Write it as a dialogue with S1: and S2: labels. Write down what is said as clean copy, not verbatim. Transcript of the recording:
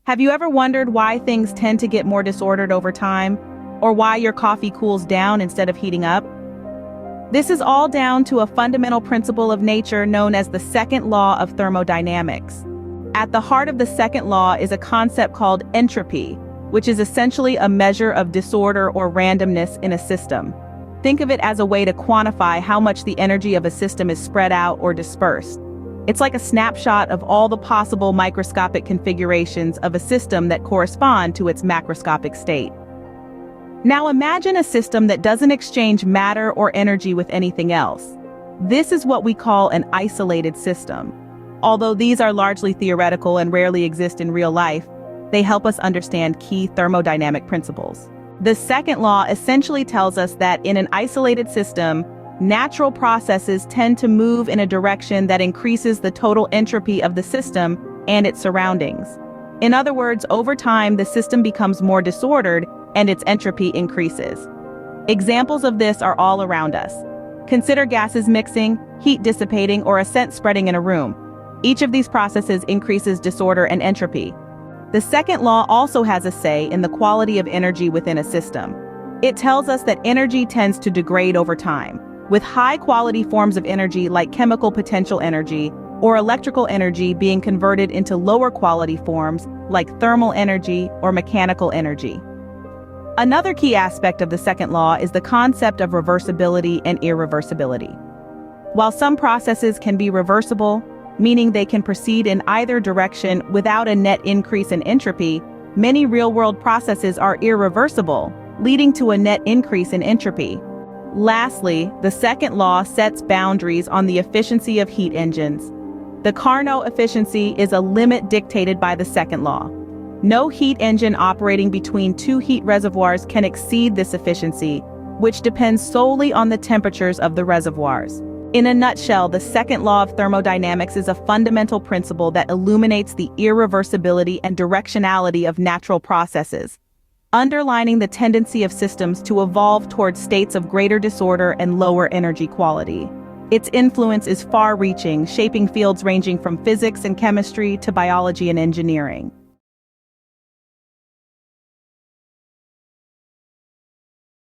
S1: Have you ever wondered why things tend to get more disordered over time, or why your coffee cools down instead of heating up? This is all down to a fundamental principle of nature known as the second law of thermodynamics. At the heart of the second law is a concept called entropy, which is essentially a measure of disorder or randomness in a system. Think of it as a way to quantify how much the energy of a system is spread out or dispersed. It's like a snapshot of all the possible microscopic configurations of a system that correspond to its macroscopic state. Now imagine a system that doesn't exchange matter or energy with anything else. This is what we call an isolated system. Although these are largely theoretical and rarely exist in real life, they help us understand key thermodynamic principles. The second law essentially tells us that in an isolated system, natural processes tend to move in a direction that increases the total entropy of the system and its surroundings. In other words, over time, the system becomes more disordered and its entropy increases. Examples of this are all around us. Consider gases mixing, heat dissipating, or a scent spreading in a room. Each of these processes increases disorder and entropy. The second law also has a say in the quality of energy within a system. It tells us that energy tends to degrade over time, with high-quality forms of energy like chemical potential energy or electrical energy being converted into lower-quality forms like thermal energy or mechanical energy. Another key aspect of the second law is the concept of reversibility and irreversibility. While some processes can be reversible, meaning they can proceed in either direction without a net increase in entropy, many real-world processes are irreversible, leading to a net increase in entropy. Lastly, the second law sets boundaries on the efficiency of heat engines. The Carnot efficiency is a limit dictated by the second law. No heat engine operating between two heat reservoirs can exceed this efficiency, which depends solely on the temperatures of the reservoirs. In a nutshell, the second law of thermodynamics is a fundamental principle that illuminates the irreversibility and directionality of natural processes, underlining the tendency of systems to evolve towards states of greater disorder and lower energy quality. Its influence is far-reaching, shaping fields ranging from physics and chemistry to biology and engineering.